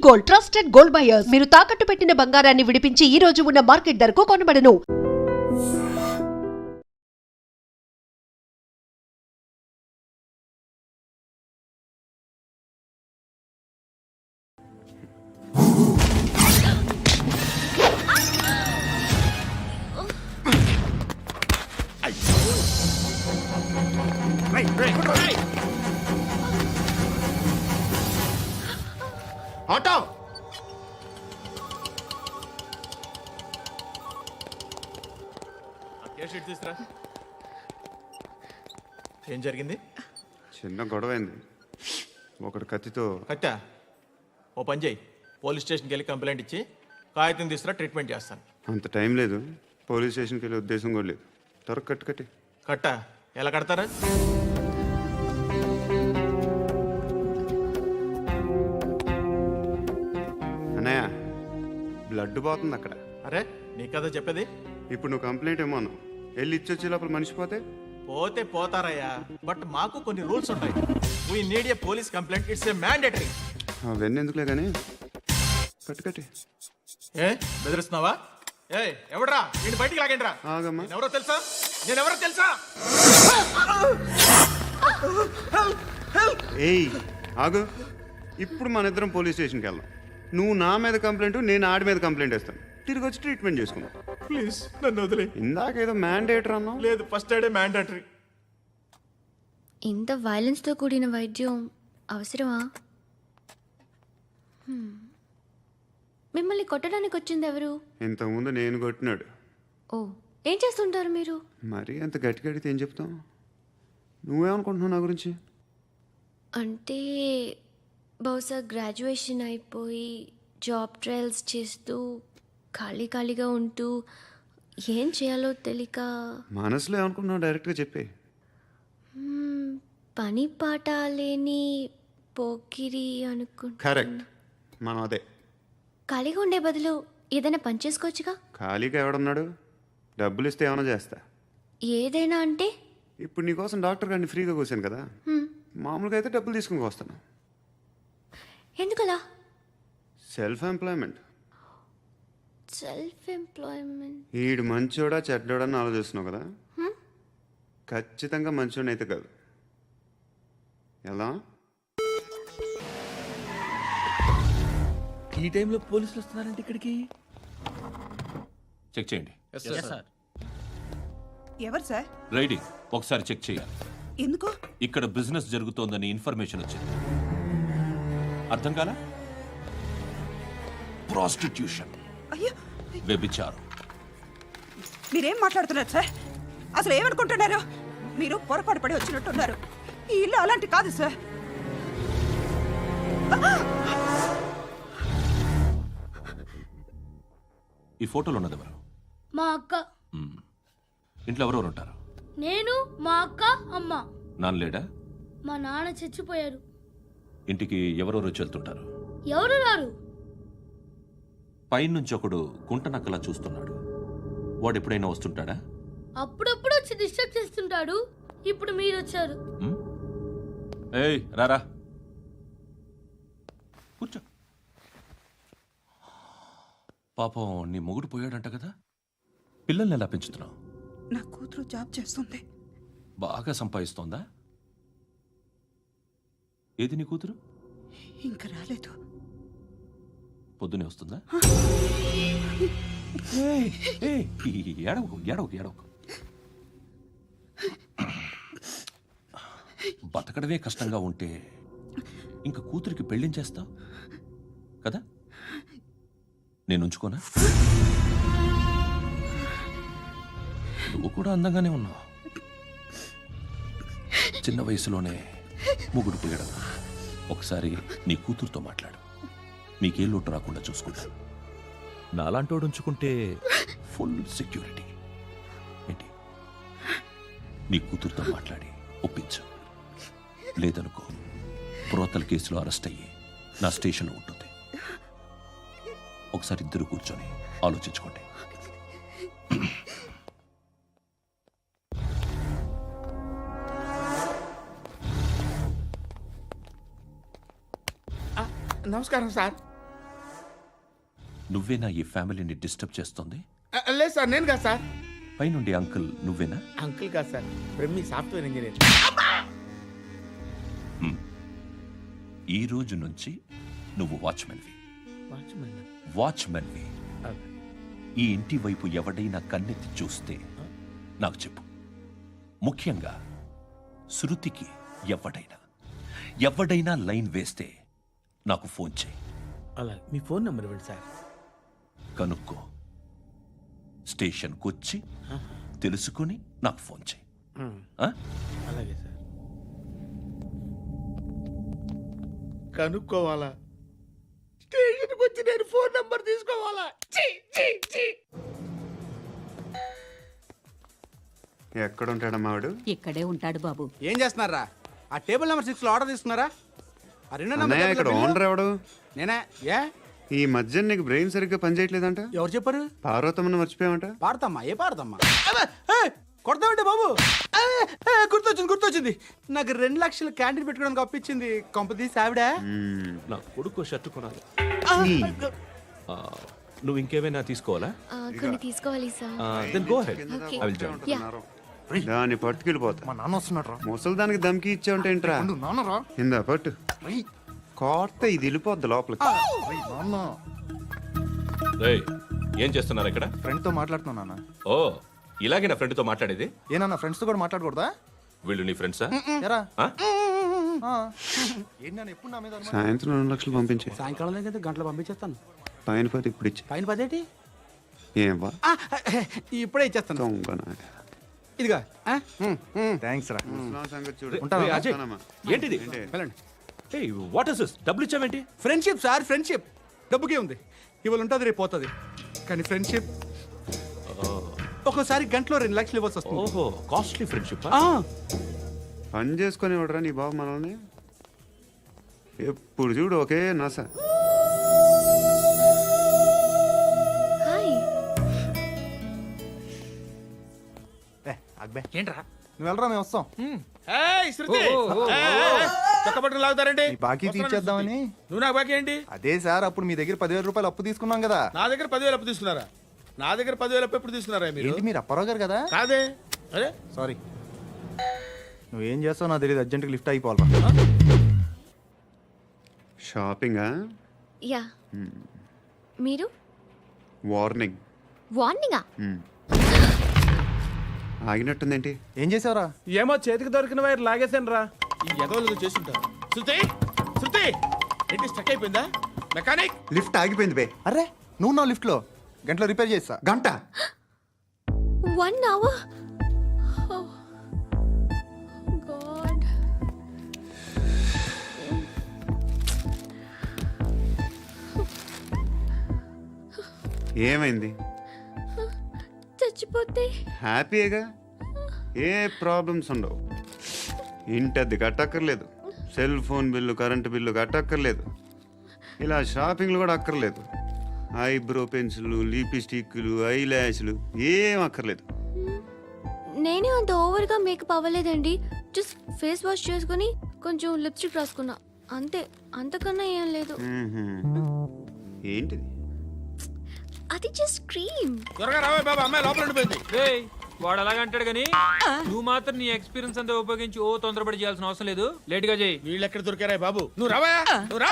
Gold, trusted gold buyers. మీరు తాకట్టు పెట్టిన బంగారాన్ని విడిపించి ఈ రోజు ఉన్న మార్కెట్ ధరకు కొనబడను. ఆటో తీసుకురా. ఏం జరిగింది? చిన్న గొడవ అయింది. ఒకటి కత్తితో కట్టా. ఓ పని చేయి, పోలీస్ స్టేషన్కి వెళ్ళి కంప్లైంట్ ఇచ్చి కాగితం తీసుకురా, ట్రీట్మెంట్ చేస్తాను. అంత టైం లేదు. పోలీస్ స్టేషన్కి వెళ్ళే ఉద్దేశం కూడా లేదు. త్వరగా కట్టి కట్టా. ఎలా కడతారా? అన్నయ్య, బ్లడ్ పోతుంది అక్కడ. అరే నీ కదా చెప్పేది. ఇప్పుడు నువ్వు కంప్లైంట్ ఏమో అన్నావు. వెళ్ళి ఇచ్చొచ్చే లోపల మనిషి పోతే పోతే పోతారయ్యా, బట్ మాకు కొన్ని రూల్స్ ఉంటాయి. We need a police complaint, it's a mandatory. అవన్నీ ఎందుకులే కానీ కట్టి ఏ బెదిరిస్తున్నావా? ఏ ఎవడ్రా నేను బయటికి లాగండిరా. ఆగమ్మా. ఎవరో తెలుసా? నేనెవరో తెలుసా? ఏయ్ ఆగు. ఇప్పుడు మన ఇద్దరం పోలీస్ స్టేషన్కి వెళ్దాం. నువ్వు నా మీద కంప్లైంట్, నేను ఆడి మీద కంప్లైంట్ వేస్తాను. తిరిగి వచ్చి ట్రీట్మెంట్ చేసుకుందాం. ప్లీజ్ నన్ను వదిలే. ఇందాక ఏదో మ్యాండేటర్ అన్నావు. లేదు, ఫస్ట్ ఎయిడే మ్యాండేటరీ. ఇంత వైలెన్స్తో కూడిన వైద్యం అవసరమా? మిమ్మల్ని కొట్టడానికి వచ్చింది ఎవరు? ఇంతకుముందు నేను కొట్టినాడు. ఓ, ఏం చేస్తుంటారు మీరు? మరీ అంత గట్టి గడితే ఏం చెప్తావు? నువ్వేమనుకుంటున్నావు నా గురించి? అంటే బహుశా గ్రాడ్యుయేషన్ అయిపోయి జాబ్ ట్రయల్స్ చేస్తూ ఖాళీగా ఉంటూ ఏం చేయాలో తెలియక. మనసులో ఏమనుకుంటున్నావు డైరెక్ట్గా చెప్పే. పని పాట లేని పోకిరి అనుకుంటా. కరెక్ట్, మనం అదే. ఖాళీగా ఉండే బదులు ఏదైనా పని చేసుకోవచ్చుగా. ఖాళీగా ఎవడున్నాడు? డబ్బులు ఇస్తే ఏమైనా చేస్తా. ఏదైనా అంటే? ఇప్పుడు నీకోసం డాక్టర్ గారిని ఫ్రీగా కూర్చాను కదా. మామూలుగా అయితే డబ్బులు తీసుకుని వస్తాను. ఎందుకలా? Self employment. ఈడు మంచోడా చెడ్డోడా అని ఆలోచిస్తున్నావు కదా. ఖచ్చితంగా మంచోడని అయితే కాదు. ఎలా? ఈ టైంలో పోలీసులు వస్తున్నారంటే ఇక్కడికి. చెక్ చేయండి. ఎవరు సార్? రైడింగ్ ఒకసారి చెక్ చేయాలి. ఎందుకు? ఇక్కడ బిజినెస్ జరుగుతోందని ఇన్ఫర్మేషన్ వచ్చింది. అర్థం కాలా? ప్రాస్టిట్యూషన్, అయ్యో, వ్యభిచారం. మీరేం మాట్లాడుతున్నారు సార్? అసలు ఏమనుకుంటున్నారు? మీరు పొరపాటు పడి వచ్చినట్టున్నారు. ఈ ఇల్లు అలాంటి కాదు సార్. ఈ ఫోటోలో ఉన్నది ఎవరు? మా అక్క. ఇంట్లో ఎవరెవరు ఉంటారు? నేను, మా అక్క, అమ్మ. నాన్న లేడా? మా నాన్న చచ్చిపోయారు. ఇంటికి ఎవరెవరు వచ్చి వెళ్తుంటారు? ఎవరు రారు. పైనుంచి ఒకడు గుంట నక్కలా చూస్తున్నాడు. వాడు ఎప్పుడైనా వస్తుంటాడా? అప్పుడప్పుడు వచ్చి డిస్టర్బ్ చేస్తుంటాడు. ఇప్పుడు మీరు వచ్చారు. ఏయ్ రారా, కూర్చో. పాపం నీ మొగుడు పోయాడంట కదా. పిల్లల్ని ఎలా పెంచుతున్నావు? నా కూతురు జాబ్ చేస్తుంది. బాగా సంపాదిస్తోందా? ఏది నీ కూతురు? ఇంకా రాలేదు. పొద్దునే వస్తుందా? ఏడవకు. బతకడమే కష్టంగా ఉంటే ఇంకా కూతురికి పెళ్ళించేస్తావు కదా. నేను ఉంచుకోనా? నువ్వు కూడా అందంగానే ఉన్నావు. చిన్న వయసులోనే ముగ్గురు పోయడం. ఒకసారి నీ కూతురుతో మాట్లాడు. మీకే లోటు రాకుండా చూసుకుంటాను. నాలాంటోడు ఉంచుకుంటే ఫుల్ సెక్యూరిటీ. ఏంటి? నీ కూతురుతో మాట్లాడి ఒప్పించు. లేదనుకో, ప్రోతల కేసులో అరెస్ట్ అయ్యి నా స్టేషన్లో ఉంటుంది. ఒకసారి ఇద్దరు కూర్చొని ఆలోచించుకోండి. నమస్కారం సార్. నువ్వేనా ఈ ఫ్యామిలీని డిస్టర్బ్ చేస్తుంది? లేదు సార్, నేను కాదు సార్. పైనుండి అంకుల్ నువ్వేనా? అంకుల్ కాదు సార్, బ్రహ్మి సాఫ్ట్వేర్ ఇంజనీర్. ఈ రోజు నుంచి నువ్వు వాచ్మెన్వి. వాచ్మెన్. వాచ్మెన్వి. ఈ ఇంటి వైపు ఎవడైనా కన్నెత్తి చూస్తే నాకు చెప్పు. ముఖ్యంగా శృతికి ఎవడైనా లైన్ వేస్తే నాకు ఫోన్ చేయి. అలా మీ ఫోన్ నెంబర్ ఇవ్వండి సార్. కనుక్కో, స్టేషన్కి వచ్చి తెలుసుకుని నాకు ఫోన్ చేయి. ఆ? అలాగే సార్. కనుక్కోవాలా? స్టేషన్కి వచ్చి నేను ఫోన్ నెంబర్ తీసుకోవాలా? ఛీ, ఛీ, ఛీ. ఎక్కడ ఉంటాడమ్మా వాడు? ఇక్కడే ఉంటాడు బాబు. ఏం చేస్తున్నారా? ఆ టేబుల్ నెంబర్ 6 లో ఆర్డర్ తీసుకున్నారా? ఆ రెండో అన్నయ్య, ఇక్కడ నెంబర్ ఓనర్ ఎవడు? నేనే. ఏ ఈ మధ్య నీకు బ్రెయిన్ సరిగ్గా పనిచేయట్లేదంట. ఎవరు చెప్పారు? పార్వతమ్మను మర్చిపోయామంట. పాడతామ్మా? ఏ పాడతామ్మా? కొడతామంటే బాబు. గుర్తొచ్చింది. నాకు 2 లక్షలు క్యాంటీన్ పెట్టుకోవడానికి అప్పించింది కొంపదీసి ఆవిడ. నా కొడుకు షర్టు కొనాలి. నువ్వు ఇంకేమైనా తీసుకోవాలా? కొన్ని తీసుకోవాలి sir. Then go ahead. Okay. I will join. Yeah. దాన్ని పట్టుకెళ్ళిపోతా. మా నాన్న వస్తున్నాడు రా. ముసలి దానికి దమ్కి ఇచ్చావుంటే ఏంట్రా? నాన్న రా. ఇందా పట్టు. కోర్త ఇది వెళ్ళిపోద్ది లోపలికి. నాన్న రేయ్, ఏం చేస్తున్నారు ఇక్కడ? ఫ్రెండ్ తో మాట్లాడుతున్నా నాన్న. ఓ, ఇలాగే నా ఫ్రెండ్తో మాట్లాడేది? ఏనా ఫ్రెండ్స్ తో కూడా మాట్లాడకూడదా? వీళ్ళు నీ ఫ్రెండ్సా? ఎరా ఆ? ఏంటి నాన్న ఎప్పుడు నా మీద అనుమానం? సాయంత్రం 2 లక్షలు పంపించే. సాయంకాలం దగ్గర గంటలు పంపించేస్తాను. పైన పోతే ఇప్పుడు ఇచ్చే. పైన 10 ఏంటి? ఏం వా ఇప్పుడే ఇచ్చేస్తాను. దొంగనా. ఇదిగా థ్యాంక్స్ రా. ముసలాం సంగతి చూడు. ఉంటావా? రేయ్, అజయ్, వస్తానమ్మా. ఏంటిది? వెళ్ళండి. ఏయ్, వాట్ ఇస్ దిస్? డబ్బులు ఇచ్చావేంటి? Friendship sir, friendship. డబ్బుకే ఉంది. ఇవాళ ఉంటుంది, రేపు పోతుంది. కానీ ఫ్రెండ్షిప్ ఒక్కోసారి గంటలో 2 లక్షలు ఇవ్వాల్సి వస్తుంది. ఓహో, కాస్ట్లీ ఫ్రెండ్షిప్. పని చేసుకొని ఇవ్వడరా నీ బాబు మనల్ని? ఎప్పుడు చూడు ఒకే నస. హాయ్. ఏంట్రా నువ్వు వెళ్ళరా, మేము వస్తాం. చక్కబట్టలు లాగుతారండి. బాకీ తీర్చేద్దామని. నువ్వు నాకు బాకీ ఏంటి? అదే సార్, అప్పుడు మీ దగ్గర 10,000 రూపాయలు అప్పు తీసుకున్నాం కదా. నా దగ్గర 10,000 అప్పు తీసుకున్నారా? నా దగ్గర 10,000 అప్పు ఎప్పుడు తీసుకున్నారా మీరు? ఏంటి మీరు అప్పారావు గారు కదా? కాదే. అరే సారీ. నువ్వేం చేస్తావు నాకు తెలియదు, అర్జెంట్గా లిఫ్ట్ అయిపోవాలి. షాపింగా? యా. మీరు వార్నింగ్. వార్నింగా? ఆగినట్టుందేంటి? ఏం చేసావురా? ఏమో చేతికి దొరికిన వైర్ లాగేసాను రా. ఈ ఎదవలు చేస్తుంటారు. శృతి ఏంటి స్టక్ అయిపోయిందా? మెకానిక్. లిఫ్ట్ ఆగిపోయింది బే. అరే నువ్వు నా లిఫ్ట్లో గంటలో రిపేర్ చేస్తా. గంట? 1 hour? Oh. God. ఏమైంది? చచ్చిపోతే హ్యాపీగా, ఏ ప్రాబ్లమ్స్ ఉండవు. ఇంటద్ది కట్టక్కర్లేదు, cell phone bill, current bill కట్టక్కర్లేదు, ఇలా షాపింగ్లు కూడా అక్కర్లేదు. ఐబ్రో పెన్సిల్, లిప్స్టిక్లు, ఐ ల్యాష్లు ఏం అక్కర్లేదు. నేనే అంత ఓవర్గా మేకప్ అవ్వలేదండి. జస్ట్ ఫేస్ వాష్ చేసుకుని కొంచెం లిప్స్టిక్ రాసుకున్నా అంతే. అంతకన్నా ఏం లేదు. ఏంటిది? అది జస్ట్ క్రీమ్. త్వరగా రావే బాబా, అమ్మాయి లోపల ఉండిపోయింది. వాడు అలాగంటాడు కానీ నువ్వు మాత్రం నీ ఎక్స్పీరియన్స్ అంతా ఉపయోగించి తొందరపడి చేయాల్సిన అవసరం లేదు. లేట్ గా చేయి. వీళ్ళు ఎక్కడ దొరికారా బాబు? నువ్వు రావా, నువ్వు రా.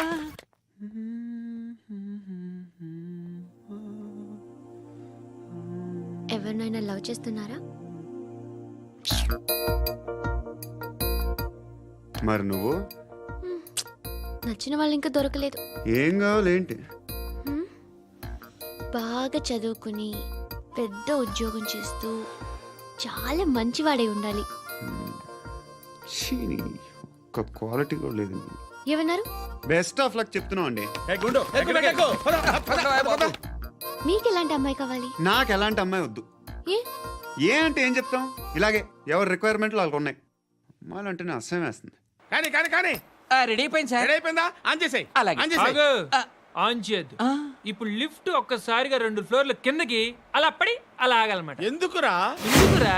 ఎవరినైనా లవ్ చేస్తున్నారా? మరి నువ్వు? నచ్చిన వాళ్ళు ఇంకా దొరకలేదు. ఏం కావాలి ఏంటి? బాగా చదువుకుని పెద్ద ఉద్యోగం చేస్తూ చాలా మంచివాడే ఉండాలి. ఒక్క క్వాలిటీ కూడా లేదు. ఏమన్నారు? బెస్ట్ ఆఫ్ లక్ చెప్తున్నావు అండి. మీకు ఎలాంటి అమ్మాయి కావాలి? నాకు ఎలాంటి అమ్మాయి వద్దు. ఏ అంటే ఏం చెప్తాం? ఇలాగే ఎవరి రిక్వైర్మెంట్లు వాళ్ళకు ఉన్నాయి. అమ్మాయిలు అంటేనే అసహ్యం వేస్తుంది. కానీ రెడీ అయిపోయింది సార్. రెడీ అయిపోయిందా? ఆన్ చేసేయ్. ఆన్ చేయద్దు. ఇప్పుడు లిఫ్ట్ ఒక్కసారిగా 2 ఫ్లోర్ల కిందకి అలా పడి అలా ఆగాలన్నమాట. ఎందుకురా? ఎందుకురా?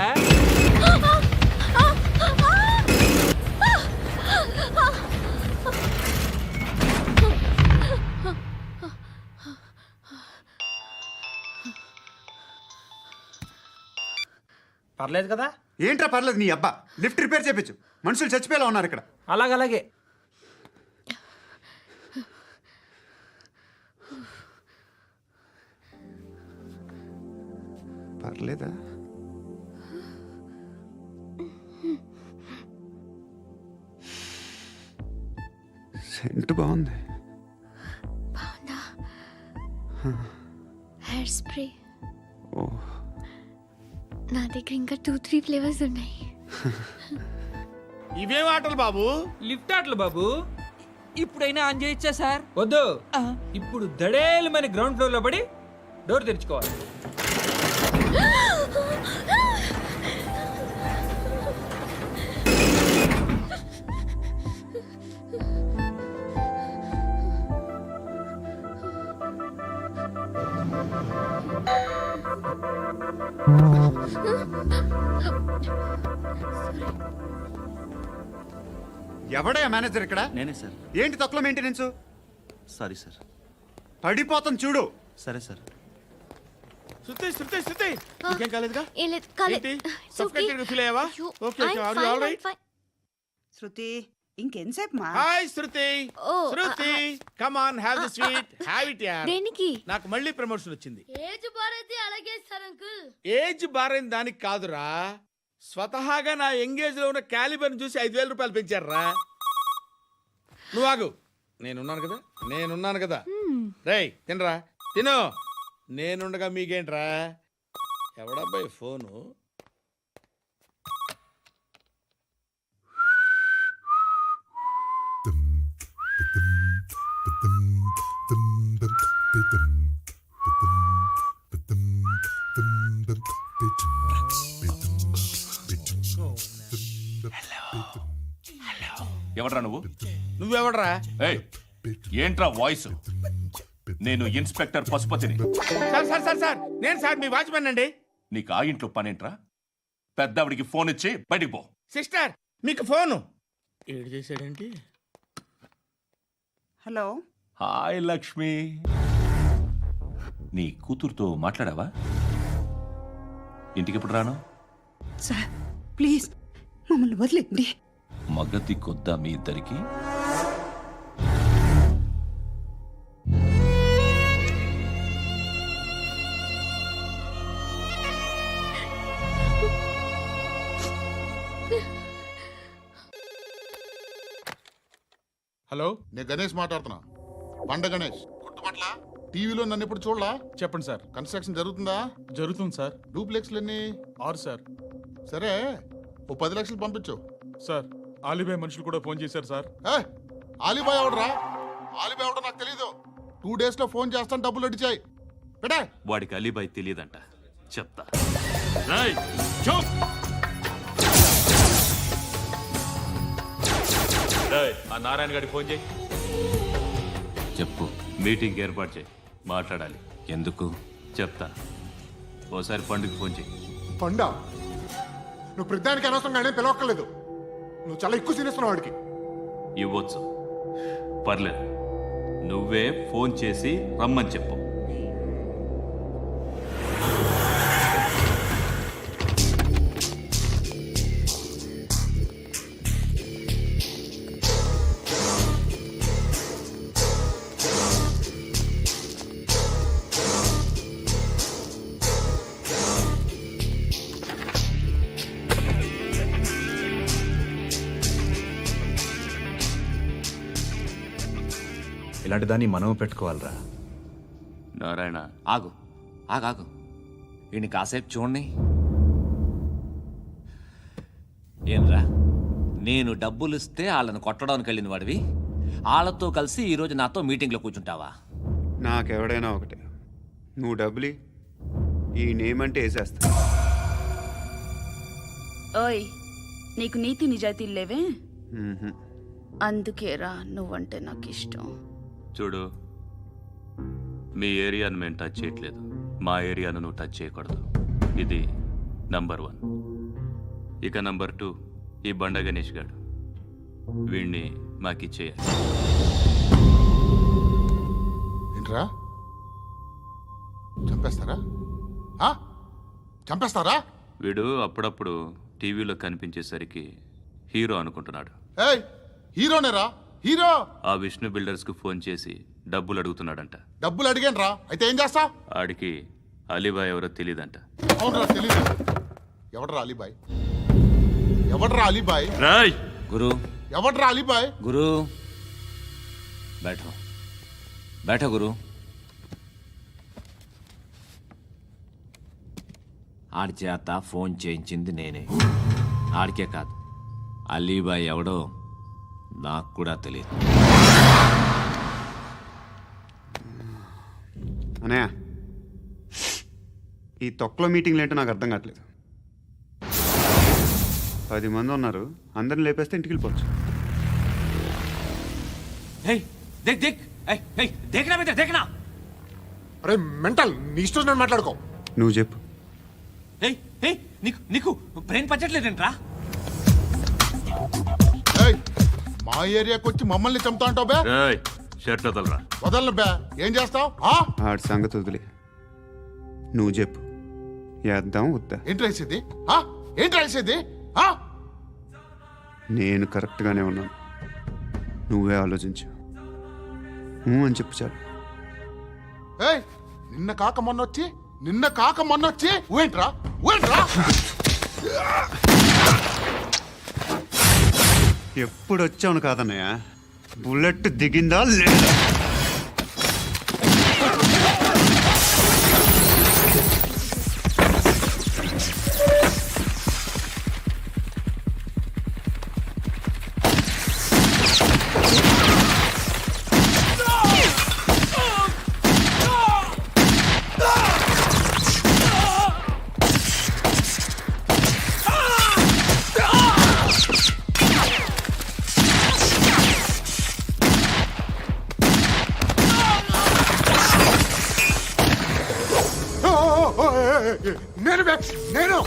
పర్లేదు కదా? ఏంట్రా పర్లేదు నీ అబ్బా, లిఫ్ట్ రిపేర్ చేయించు. మనుషులు చచ్చిపోయేలా ఉన్నారు ఇక్కడ. అలాగే. పర్లేదా? సెంట్ బాగుంది. బాగుందా? Hair spray. ఓ, నా దగ్గర ఇంకా 2-3 ఫ్లేవర్స్ ఉన్నాయి. ఇవేం ఆటలు బాబు? లిఫ్ట్ ఆటలు బాబు. ఇప్పుడైనా ఆన్ చేయొచ్చా సార్? వద్దు, ఇప్పుడు దడేలమైన గ్రౌండ్ ఫ్లోర్ లో పడి డోర్ తెరుచుకోవాలి. ఎవడయ్యా మేనేజర్ ఇక్కడ? నేనే సార్. ఏంటి తక్కువ మెయింటెనెన్స్? Sorry sir. పడిపోతాం చూడు. సరే సార్. శృతి నీకేం కాలేదుగా? ఏం లేదు, కాలేదు. ఏంటి? It's okay. Suffocated feel అయ్యావా? అయ్యో, Okay, I'm are you fine, all right? Oh, I'm fine. శృతి ఇంకెంతసేపు మా? Hi Shruti. Oh, Shruti come on have the sweet. Have it యార్. దేనికి? నాకు మళ్ళీ ప్రమోషన్ వచ్చింది. ఏజ్ బారైతే అలాగే సార్ అంకుల్. ఏజ్ బారైన దానికి కాదురా, స్వతహాగా నా ఎంగేజ్ లో ఉన్న క్యాలిబర్ చూసి 5,000 రూపాయలు పెంచారా. నువ్వు ఆగు, నేనున్నాను కదా. రేయ్ తినరా, తిను. నేనుండగా మీకేంట్రా? ఎవడబ్బాయి ఫోను? ఎవడ్రా నువ్వు? నువ్వెవడరా? ఏయ్, ఏంట్రా వాయిస్? నేను ఇన్స్పెక్టర్ పశుపతిని. సార్ నేను సార్ మీ వాచ్మెన్ అండి. నీకు ఆ ఇంట్లో పనేంట్రా? పెద్దవిడికి ఫోన్ ఇచ్చి బయటికి పో. సిస్టర్ మీకు ఫోను. ఏడు చేశాడేంటి? హలో. హాయ్ లక్ష్మి. నీ కూతురుతో మాట్లాడావా? ఇంటికి ఎప్పుడు రాను? సార్ ప్లీజ్ మమ్మల్ని వదిలేండి. మగతి కొద్దా మీ ఇద్దరికి? హలో, నేను గణేష్ మాట్లాడుతున్నా. బండ గణేష్ గుర్తుపట్ల? టీవీలో నన్ను ఎప్పుడు చూడలా? చెప్పండి సార్. కన్స్ట్రక్షన్ జరుగుతుందా? జరుగుతుంది సార్. డూప్లెక్స్లు ఎన్ని? 6 సార్. సరే, ఓ 10 లక్షలు పంపించు. సార్ ఆలిబాయ్ మనుషులు కూడా ఫోన్ చేశారు సార్. ఆలిబాయ్ ఎవడరా? ఆలిబాయ్ ఎవడో నాకు తెలీదు. 2 days లో ఫోన్ చేస్తాను, డబ్బులు అడిచాయి. పెట్టే. వాడికి అలీబాయ్ తెలియదంట, చెప్తా. ఆ నారాయణ గారికి ఫోన్ చేయి. చెప్పు. మీటింగ్ ఏర్పాటు చేయి, మాట్లాడాలి. ఎందుకు? చెప్తా. ఓసారి పండుగ ఫోన్ చేయి. పండా, నువ్వు ప్రతిదానికి అనవసరంగానే పిలవక్కర్లేదు. నువ్వు చాలా ఎక్కువ సీనిస్తున్నావు వాడికి. ఇవ్వచ్చు, పర్లేదు. నువ్వే ఫోన్ చేసి రమ్మని చెప్పు. ఇలాంటి దాన్ని మనం పెట్టుకోవాలరా. నారాయణ, ఆగు ఆగాగు, వీడిని కాసేపు చూడండి. ఏంరా, నేను డబ్బులు ఇస్తే వాళ్ళని కొట్టడానికి వెళ్ళిన వాడివి, వాళ్ళతో కలిసి ఈరోజు నాతో మీటింగ్లో కూర్చుంటావా? నాకెవడైనా ఒకటే, నువ్వు డబ్బులి, ఈ నేమ్ అంటే వేసేస్తా. ఓయ్, నీకు నీతి నిజాయితీలు లేవే, మ్మ్హ్మ్. అందుకేరా నువ్వంటే నాకు ఇష్టం. చూడు, మీ ఏరియాను మేము టచ్ చేయట్లేదు, మా ఏరియాను నువ్వు టచ్ చేయకూడదు. ఇది నంబర్ 1. ఇక నంబర్ 2, ఈ బండ గణేష్ గాడు, వీణ్ణి మాకిచ్చేయాలి. ఏంట్రా, చంపేస్తారా? చంపేస్తారా? వీడు అప్పుడప్పుడు టీవీలో కనిపించేసరికి హీరో అనుకుంటున్నాడు. ఏయ్ హీరోనేరా హీరో. ఆ విష్ణు బిల్డర్స్కు ఫోన్ చేసి డబ్బులు అడుగుతున్నాడంట. డబ్బులు అడిగాను రా, అయితే ఏం చేస్తా? ఆడికి అలీబాయ్ ఎవరో తెలియదంట. అవునరా తెలీదు. ఎవడరా అలీబాయ్? ఎవడరా అలీబాయ్? రాయ్ గురు ఎవడరా అలీబాయ్? గురు बैठो बैठो గురు. ఆడి చేత ఫోన్ చేయించింది నేనే. ఆడికే కాదు, అలీబాయ్ ఎవడో నాకు కూడా తెలియదు. అనయ్య, ఈ తొక్కలో మీటింగ్లు ఏంటో నాకు అర్థం కావట్లేదు. 10 మంది ఉన్నారు, అందరిని లేపేస్తే ఇంటికి వెళ్ళిపోవచ్చు. దేక్ దేక్ దేఖనా బేటా దేఖనా. అరే మెంటల్, నీ ఇష్టం నేను మాట్లాడుకో. నువ్వు చెప్పు. నీకు నీకు బ్రెయిన్ పచ్చట్లేదంట్రా. ఏయ్ మా ఏరియాకి వచ్చి మమ్మల్ని చంపుతా అంటావు బే? రాయ్ షర్ట్ వదలరా. వదలను బే. ఏం చేస్తావు? ఆడి సంగతి వదిలే, నువ్వు చెప్పు. వేద్దాం వద్దా? ఏంటి రాసేది? ఏంటి రాసేది? నేను కరెక్ట్గానే ఉన్నాను, నువ్వే ఆలోచించు. అని చెప్పు చాలు. ఏయ్ నిన్న కాక మొన్నొచ్చి ఊయంట్రా ఊయంట్రా. ఎప్పుడు వచ్చావును కాదన్నయ్య, బుల్లెట్ దిగిందా లేదా? నేను బే, నేను.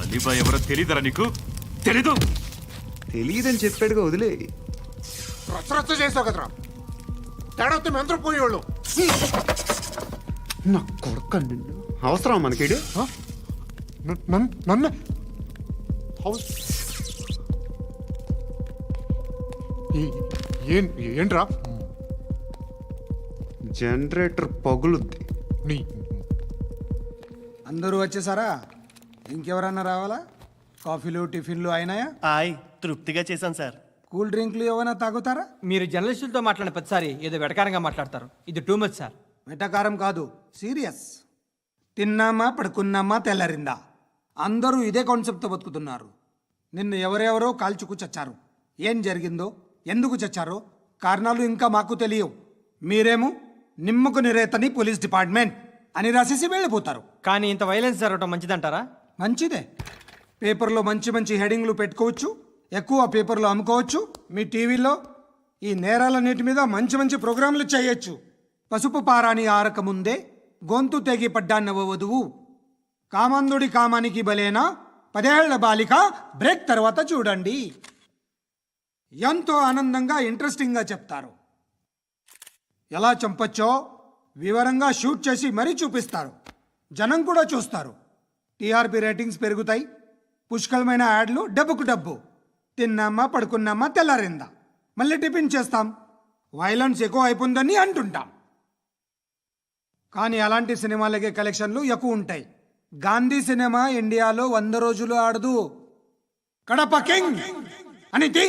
అలీబాయ్ ఎవరో తెలీదరా నీకు? తెలీదు? తెలియదని చెప్పాడుగా, వదిలే. రచ్చ చేసావు కదరా. తేడా వస్తే మెంతరం పోయేవాళ్ళు. నా కొడుక, నిన్ను అవసరం మనకిడు. నన్ను హౌస్ ఏంట్రా? జనరేటర్ పగులుద్ది. నీ అందరూ వచ్చేసారా? ఇంకెవరన్నా రావాలా? కాఫీలు టిఫిన్లు అయినాయా? తృప్తిగా చేశాను సార్. కూల్ డ్రింక్లు ఏమైనా తాగుతారా? మీరు జర్నలిస్టులతో మాట్లాడిన ప్రతిసారి ఏదో వెటకారంగా మాట్లాడతారు. ఇది టూ మచ్ సార్. వెటకారం కాదు, సీరియస్. తిన్నామా పడుకున్నామా తెల్లరిందా, అందరూ ఇదే కాన్సెప్ట్తో బతుకుతున్నారు. నిన్న ఎవరెవరో కాల్చుకు చచ్చారు. ఏం జరిగిందో, ఎందుకు చచ్చారో కారణాలు ఇంకా మాకు తెలియవు. మీరేమో నిమ్మకు నిరేతని పోలీస్ డిపార్ట్మెంట్ అని రాసేసి వెళ్ళిపోతారు. కానీ ఇంత వైలెన్స్ జరగటం మంచిదంటారా? మంచిదే. పేపర్లో మంచి మంచి హెడింగ్లు పెట్టుకోవచ్చు, ఎక్కువ పేపర్లు అమ్ముకోవచ్చు. మీ టీవీలో ఈ నేరాలన్నిటి మీద మంచి మంచి ప్రోగ్రాంలు చేయొచ్చు. పసుపు పారాని ఆరక ముందే గొంతు తెగి పడ్డాన్నవ వధువు, కామందుడి కామానికి బలేనా 10 ఏళ్ల బాలిక బ్రేక్ తర్వాత చూడండి. ఎంతో ఆనందంగా ఇంట్రెస్టింగ్గా చెప్తారు. ఎలా చంపచ్చో వివరంగా షూట్ చేసి మరీ చూపిస్తారు. జనం కూడా చూస్తారు. టీఆర్పీ రేటింగ్స్ పెరుగుతాయి. పుష్కలమైన యాడ్లు, డబ్బుకు డబ్బు. తిన్నామా పడుకున్నామా తెల్లారిందా, మళ్ళీ టిఫిన్ చేస్తాం. వైలెన్స్ ఎక్కువ అయిపోయిందని అంటుంటాం. కానీ అలాంటి సినిమాలకే కలెక్షన్లు ఎక్కువ ఉంటాయి. గాంధీ సినిమా ఇండియాలో 100 రోజులు ఆడదు. కడప కింగ్ అనేది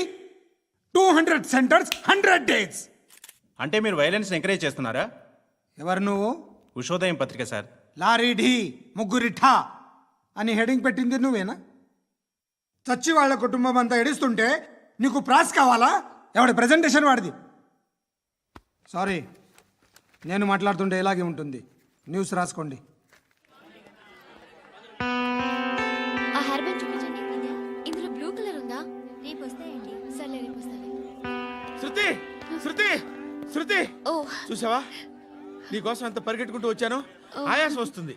200 సెంటర్స్ 100 డేస్. అంటే మీరు వైలెన్స్ ఎంకరేజ్ చేస్తున్నారా? ఎవరు నువ్వు? ఉషోదయం పత్రిక సార్. లారీ ఢీ ముగ్గురిఠా అని హెడింగ్ పెట్టింది నువ్వేనా? చచ్చి వాళ్ళ కుటుంబం అంతా ఎడుస్తుంటే నీకు ప్రాస్ కావాలా? ఎవడి ప్రజెంటేషన్ వాడిది. సారీ, నేను మాట్లాడుతుంటే ఇలాగే ఉంటుంది. న్యూస్ రాసుకోండి. ఆ హెయిర్ బ్యాండ్ చూపించండి. ఇందులో బ్లూ కలర్ ఉందా? శృతి ఓ చూసావా నీకోసం ఎంత పరిగెట్టుకుంటూ వచ్చాను. ఆయాసం వస్తుంది.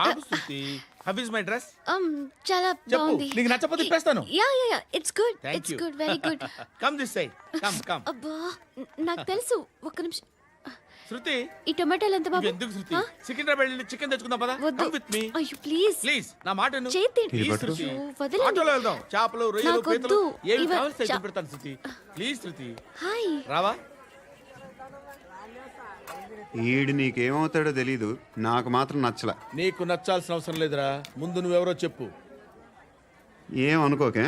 ఆగు Shruti. How is my dress? చాలా చెప్పు. బాగుంది. నీకు నచ్చకపోతే తిప్పేస్తాను. Yeah it's good. Thank it's you. Good. Very good. Come this side. Come. అబ్బా నాకు తెలుసు. ఒక్క నిమిషం. శృతి ఈ టొమాటోలు ఎంత బాబు? ఎందుకు శృతి? సికింద్రాబాద్ వెళ్ళి చికెన్ తెచ్చుకుందాం పదా. వద్దు. Come with me. అయ్యో ప్లీజ్. ప్లీజ్ నా మాట విను. చేతి Please, పట్టు. శృతి. వదలండి. ఆటోలో వెళ్దాం. చేపలు, రొయ్యలు, నాకు పీతలు వద్దు. ఏమి ఇవ- కావాలి చా- పెడతాను శృతి. Please Shruti. హాయ్. రావా? ఈడు నీకేమవుతాడో తెలీదు, నాకు మాత్రం నచ్చలా. నీకు నచ్చాల్సిన అవసరం లేదురా. ముందు నువ్వెవరో చెప్పు. ఏం అనుకోకే.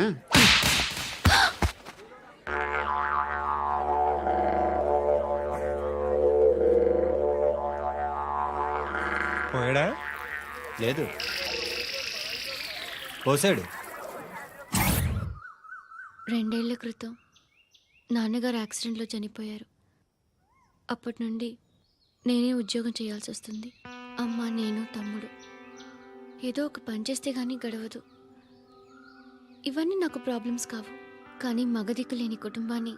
పోయాడా? లేదు, పోసాడు. 2 ఏళ్ల క్రితం నాన్నగారు యాక్సిడెంట్లో చనిపోయారు. అప్పటి నుండి నేనే ఉద్యోగం చేయాల్సి వస్తుంది. అమ్మ, నేను, తమ్ముడు ఏదో ఒక పని చేస్తే కానీ గడవదు. ఇవన్నీ నాకు ప్రాబ్లమ్స్ కావు, కానీ మగదిక్కు లేని కుటుంబాన్ని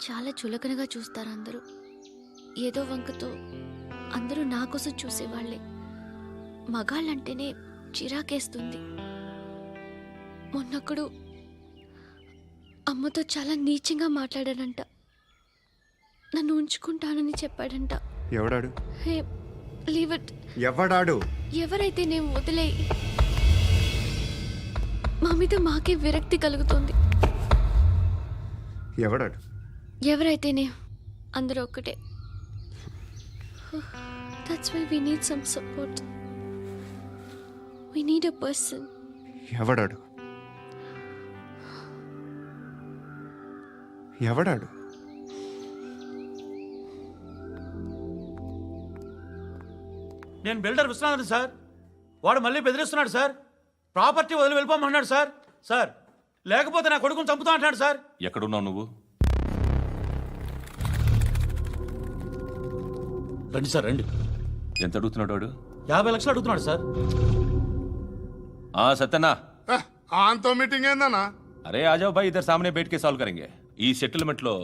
చాలా చులకనగా చూస్తారు అందరూ. ఏదో వంకతో అందరూ నా కోసం చూసేవాళ్లే. మగాళ్ళంటేనే చిరాకేస్తుంది. మొన్నప్పుడు అమ్మతో చాలా నీచంగా మాట్లాడాడంట. నన్ను ఉంచుకుంటానని చెప్పాడంట. ఎవడాడు? Hey leave it. ఎవడాడు? ఎవరైతే నేను వదిలే. మా మీద మాకే విరక్తి కలుగుతుంది. ఎవడాడు? ఎవరైతేనే అందరూ ఒక్కటే. That's why we need some support. We need a person. ఎవడాడు? ఎవడాడు? నేను బిల్డర్ విశ్వనాథన్ సార్. వాడు మళ్ళీ బెదిరిస్తున్నాడు సార్. ప్రాపర్టీ వదిలి వెళ్ళిపోమన్నాడు సార్. సార్ లేకపోతే నా కొడుకుని చంపుతా అంటున్నాడు సార్. ఎక్కడున్నావు నువ్వు? రండి సార్ రండి. ఎంత అడుగుతున్నాడు వాడు? 50 లక్షలు అడుగుతున్నాడు సార్. సత్యన్నా, ఆంతో మీటింగ్ ఏందన్నా? అరే ఆజావ్ భాయ్, ఇద్దరు సామనే బయట కే సాల్వ్ కరెంగే. ఈ సెటిల్మెంట్ లో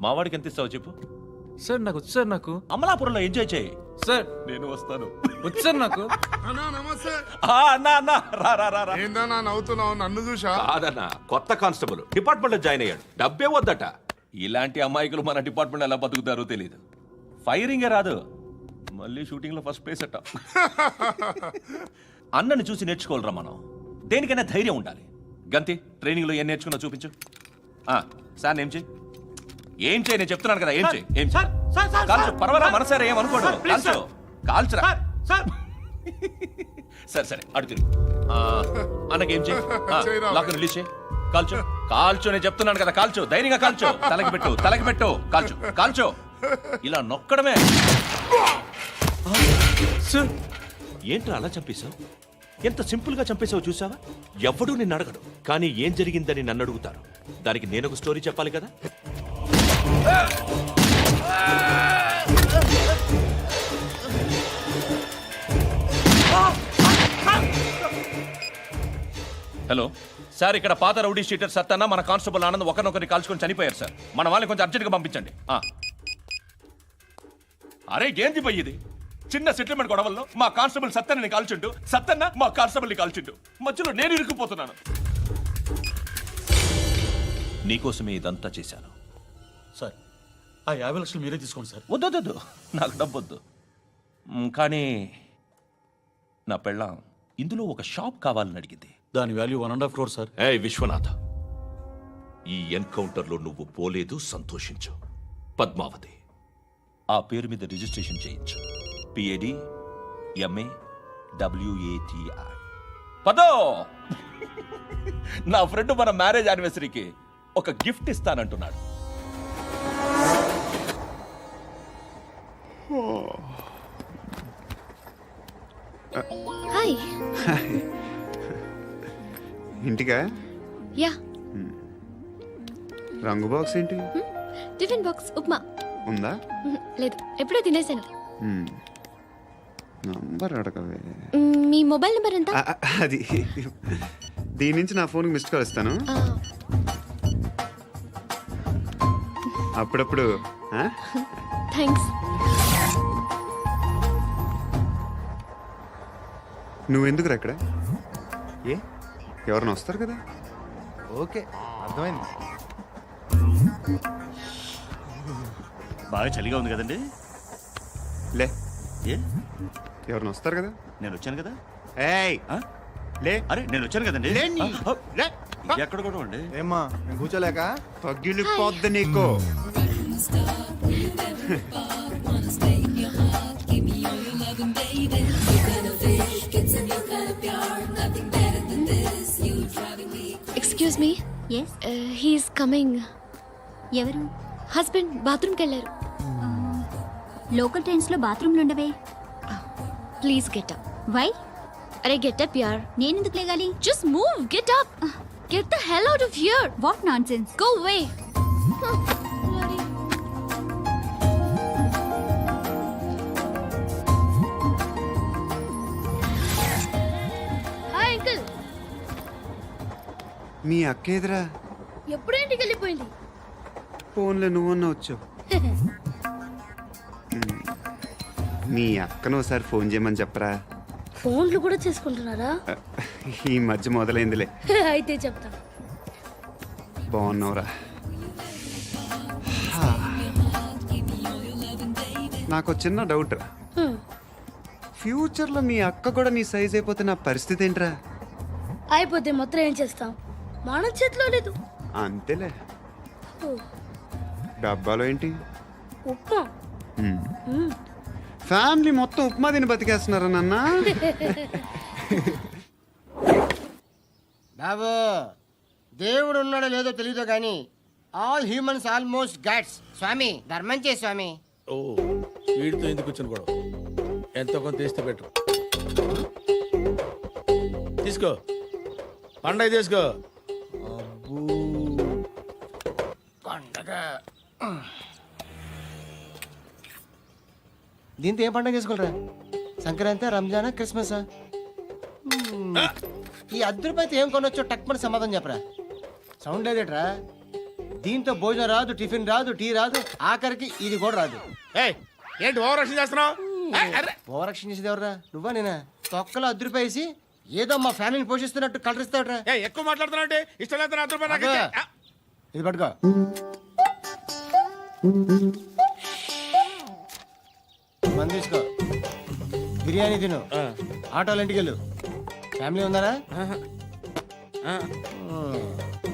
మావాడికి ఎంత ఇస్తావు చెప్పు. సార్ నాకు వచ్చు సార్. నాకు అమలాపురంలో ఎంజాయ్ చేయి సార్. నేను వస్తాను. వచ్చు సార్ నాకు. అన్నా నమస్తే. అన్నా అన్నా రా రా రా రా. ఏందన్నా నవ్వుతున్నావు? నన్ను చూసా? కాదన్నా, కొత్త కానిస్టేబుల్ డిపార్ట్మెంట్ లో జాయిన్ అయ్యాడు. డబ్బే వద్దట. ఇలాంటి అమాయకులు మన డిపార్ట్మెంట్ ఎలా బతుకుతారో తెలియదు. ఫైరింగే రాదు, మళ్ళీ షూటింగ్ లో ఫస్ట్ ప్లేస్ అట్ట. అన్నని చూసి నేర్చుకోవాలరా మనం. దేనికైనా ధైర్యం ఉండాలి. గంతి, ట్రైనింగ్ లో ఏం నేర్చుకున్నా చూపించు. సార్ ఏం చేయి, ఏం చేయి నేను చెప్తున్నాను కదా. ఏం చేయి, ఏం చేయి. కాల్చు, పర్వాలా, మనసారా ఏమనుకోడు. కాల్చు, కాల్చురా. సరే సరే, అడు తిరుగు. అన్నకేం చేయి, లాక్ రిలీజ్ చేయి. కాల్చు, కాల్చు, నేను చెప్తున్నాను కదా. కాల్చు, ధైర్యంగా కాల్చు. తలకి పెట్టు, తలకి పెట్టు. కాల్చు, కాల్చు. ఇలా నొక్కడమే. ఏంట్రా అలా చంపేశావు? ఎంత సింపుల్ గా చంపేశావు చూసావా? ఎవడూ నిన్ను అడగడు, కానీ ఏం జరిగిందని నన్ను అడుగుతారు. దానికి నేను ఒక స్టోరీ చెప్పాలి కదా. హలో సార్, ఇక్కడ పాత రౌడీ షీటర్ సత్తన్న, మన కానిస్టేబుల్ ఆనంద్ ఒకరినొకరిని కాల్చుకొని చనిపోయారు సార్. మన వాళ్ళని కొంచెం అర్జెంట్గా పంపించండి. అరే ఏంది పోయి ఇది? చిన్న సెటిల్మెంట్ గొడవల్లో మా కానిస్టేబుల్ సత్తన్నని కాల్చుంటూ, సత్తన్న మా కానిస్టేబుల్ని కాల్చుంటూ, మధ్యలో నేను ఇరుక్కుపోతున్నాను. నీకోసమే ఇదంతా చేశాను సార్. ఆ 50 లక్షలు మీరే తీసుకోండి సార్. వద్దొద్దు, నాకు డబ్బొద్దు. కానీ నా పెళ్ళాం ఇందులో ఒక షాప్ కావాలని అడిగింది. దాని వాల్యూ 1.5 crore సార్. ఏ విశ్వనాథ, ఈ ఎన్కౌంటర్లో నువ్వు పోలేదు, సంతోషించు. పద్మావతి ఆ పేరు మీద రిజిస్ట్రేషన్ చేయించు. PAD MA WATI. పదో, నా ఫ్రెండ్ మన మ్యారేజ్ యానివర్సరీకి ఒక గిఫ్ట్ ఇస్తానంటున్నాడు. హాయ్. ఇంటికా? యా. రంగు బాక్స్ ఏంటి? టిఫిన్ బాక్స్ ఉప్మా ఉందా? లేదు, ఎప్పుడో తినేసాను. నంబర్ అడగవే. మీ మొబైల్ నెంబర్ ఎంత? అది దీని నుంచి నా ఫోన్కి మిస్డ్ కాల్ ఇస్తాను. అప్పుడప్పుడు థ్యాంక్స్. నువ్వెందుకురా ఇక్కడ? ఏ ఎవరైనా వస్తారు కదా. ఓకే, అర్థమైంది. బాగా చలిగా ఉంది కదండి. లే, ఏ ఎవరైనా వస్తారు కదా. నేను వచ్చాను కదా. ఏయ్ లే. అరే నేను వచ్చాను కదండి. లే నీ. లే. ఎక్కడ కూడా అండి. ఏమ్మా నేను కూర్చోలేక? పగిలిపోద్ది నీకు. Excuse me. Yes, he's coming. ఎవరు? హస్బెండ్ బాత్రూమ్కి వెళ్ళారు. లోకల్ ట్రైన్స్ లో బాత్రూమ్లు ఉండవే. Please get up. వై? అరే గెట్ అప్ యార్. నేనెందుకు లేగాలి? Just move. Get up. Get the hell out of here. What nonsense. Go away. Hi uncle. మీ అక్క ఎదురా? ఎప్పుడు ఇంటికి వెళ్ళిపోయింది? ఫోన్లో నువ్వన్నా వచ్చావు. మీ అక్కను ఒకసారి ఫోన్ చేయమని చెప్పరా. ఫోన్లు కూడా చేసుకుంటున్నారా? ఈ మధ్య మొదలైందిలే. అయితే చెప్తా. బాగున్నావురా. నాకు చిన్న డౌట్ రా. ఫ్యూచర్లో మీ అక్క కూడా నీ సైజ్ అయిపోతే నా పరిస్థితి ఏంట్రా? అయిపోతే మొత్తం ఏం చేస్తాం? మన చేతిలో లేదు. అంతేలే. డబ్బాలో ఏంటి? ఉప్మా. ఫ్యామిలీ మొత్తం ఉప్మా తిని బతికేస్తున్నారా నాన్న? బాబు, దేవుడు ఉన్నాడో లేదో తెలియదు కానీ ఆల్ హ్యూమన్స్ ఆల్మోస్ట్ గాడ్స్. స్వామి ధర్మం చే స్వామి. ఓ వీడితో ఎందుకు కూర్చొని కూడా ఎంతో కొంత తీస్తే బెటర్. తీసుకో, పండగ తీసుకో. పండగ దీంతో ఏం పండగ చేసుకోలేరా? సంక్రాంతి, రంజానా, క్రిస్మసా? ఈ అద్దరిపైతే ఏం కొనొచ్చో టక్మని సమాధానం చెప్పరా. సౌండ్ లేదేట్రా? దీంతో భోజనం రాదు, టిఫిన్ రాదు, టీ రాదు, ఆఖరికి ఇది కూడా రాదు. ఏంటి ఓవర్ రక్షణ చేస్తున్నావు? ఓవర్ రక్షణ చేసేది ఎవరా? నువ్వా నేనా? తొక్కలో అద్దరిపేసి ఏదో మా ఫ్యామిలీని పోషిస్తున్నట్టు కలరిస్తాడ్రా. ఎక్కువ మాట్లాడుతున్నా. ఇష్టం లేదు. ఇది పట్టుకో. మంది తీసుకో, బిర్యానీ తిను, ఆటోలు ఇంటికి వెళ్ళు. ఫ్యామిలీ ఉందారా?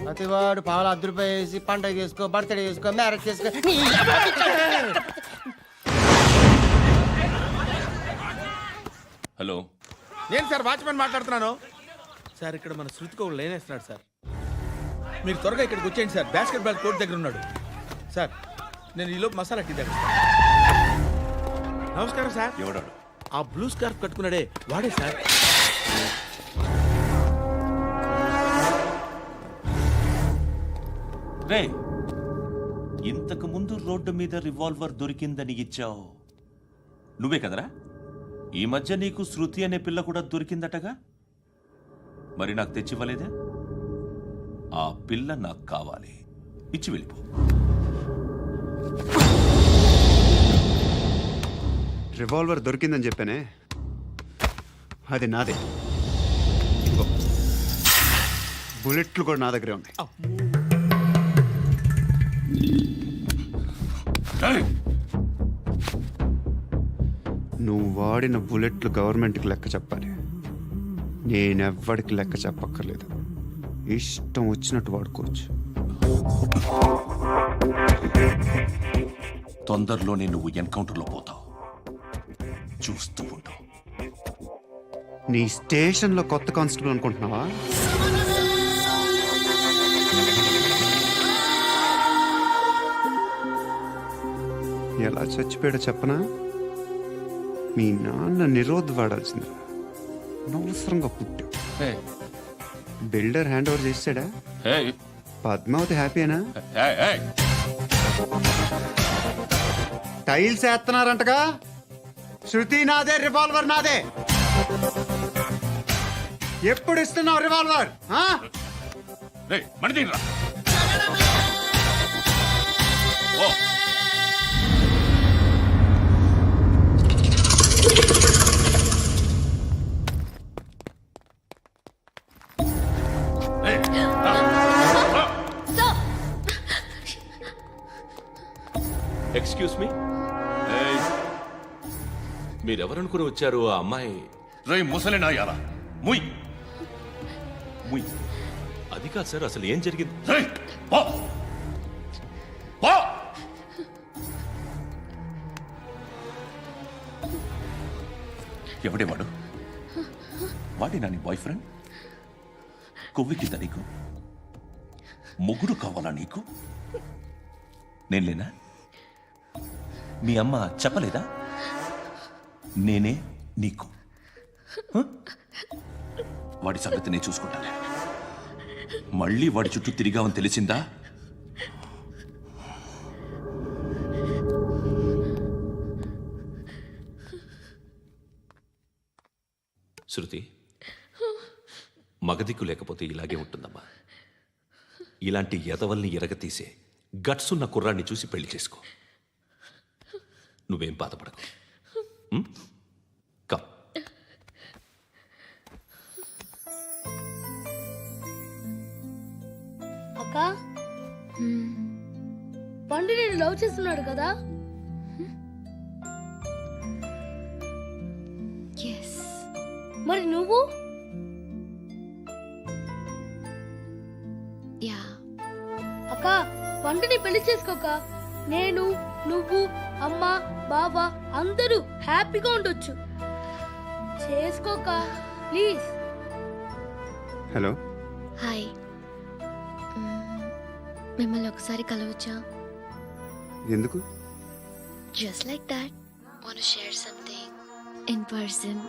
ప్రతివాడు పావులు ₹10 వేసి పండగ చేసుకో, బర్త్డే చేసుకో, మ్యారేజ్ చేసుకో. హలో, నేను సార్ వాచ్మెన్ మాట్లాడుతున్నాను. సార్ ఇక్కడ మన శృతికి ఒక లైన్ వేస్తున్నాడు సార్. మీరు త్వరగా ఇక్కడికి వచ్చేయండి సార్. బాస్కెట్ బాల్ కోర్ట్ దగ్గర ఉన్నాడు సార్. నేను ఈలోపు మసాలా టీ దగ్గర. నమస్కారం సార్. ఎవడాడు? ఆ బ్లూ స్కార్ఫ్ కట్టుకున్నాడే వాడే సార్. రే, ఇంతకు ముందు రోడ్డు మీద రివాల్వర్ దొరికిందని ఇచ్చావు నువ్వే కదరా? ఈ మధ్య నీకు శృతి అనే పిల్ల కూడా దొరికిందటగా? మరి నాకు తెచ్చివ్వలేదే? ఆ పిల్ల నాకు కావాలి, ఇచ్చి వెళ్ళిపో. రివాల్వర్ దొరికిందని చెప్పానే, అది నాదే. బుల్లెట్లు కూడా నా దగ్గరే ఉన్నాయి. నువ్వు వాడిన బుల్లెట్లు గవర్నమెంట్కి లెక్క చెప్పాలి. నేనెవ్వడికి లెక్క చెప్పక్కర్లేదు. ఇష్టం వచ్చినట్టు వాడుకోవచ్చు. తొందరలోనే నువ్వు ఎన్కౌంటర్లో పోతావు, చూస్తూ ఉంటావు. నీ స్టేషన్లో కొత్త కానిస్టేబుల్ అనుకుంటున్నావా? ఎలా చచ్చిపోయాడో చెప్పనా? మీ నాన్న నిరోధ్ వాడాల్సింది. అనవసరంగా పుట్టావు. బిల్డర్ హ్యాండ్ ఓవర్ చేసాడా? పద్మావతి హ్యాపీనా? టైల్స్ వేస్తున్నారంటగా? శృతి నాదే, రివాల్వర్ నాదే. ఎప్పుడు ఇస్తున్నావు రివాల్వర్? ఎక్స్క్యూస్ మీ మీరెవరనుకుని వచ్చారు ఆ అమ్మాయి రై ముసలి నాయాల ముయ్ ముయ్ అది కాదు సార్ అసలు ఏం జరిగింది రై పో పో ఎవడే వాడు వాడేనా నీ బాయ్ ఫ్రెండ్ కొవ్వికిద్దా నీకు మొగుడు కావాలా నీకు నేను లేనా మీ అమ్మ చెప్పలేదా నేనే నీకు హ? వాడి సంగతి నేను చూసుకుంటాను మళ్ళీ వాడి చుట్టూ తిరిగావని తెలిసిందా శృతి మగదిక్కు లేకపోతే ఇలాగే ఉంటుందమ్మా ఇలాంటి ఎదవల్ని ఎరగతీసే గట్స్ ఉన్న కుర్రాన్ని చూసి పెళ్లి చేసుకో నువ్వేం బాధపడకు కమ్ అక్క పండు నేను లవ్ చేస్తున్నాడు కదా? ఎస్. మరి నువ్వు? యా. అక్క పండుని పెళ్లి చేసుకోక నేను నువ్వు అమ్మ బావ అందరూ హ్యాపీగా ఉండొచ్చు. చేసుకోక ప్లీజ్. Hello hi. మిమ్మల్ని ఒకసారి కలవచ్చా? ఎందుకు? Just like that. Want to share something in person.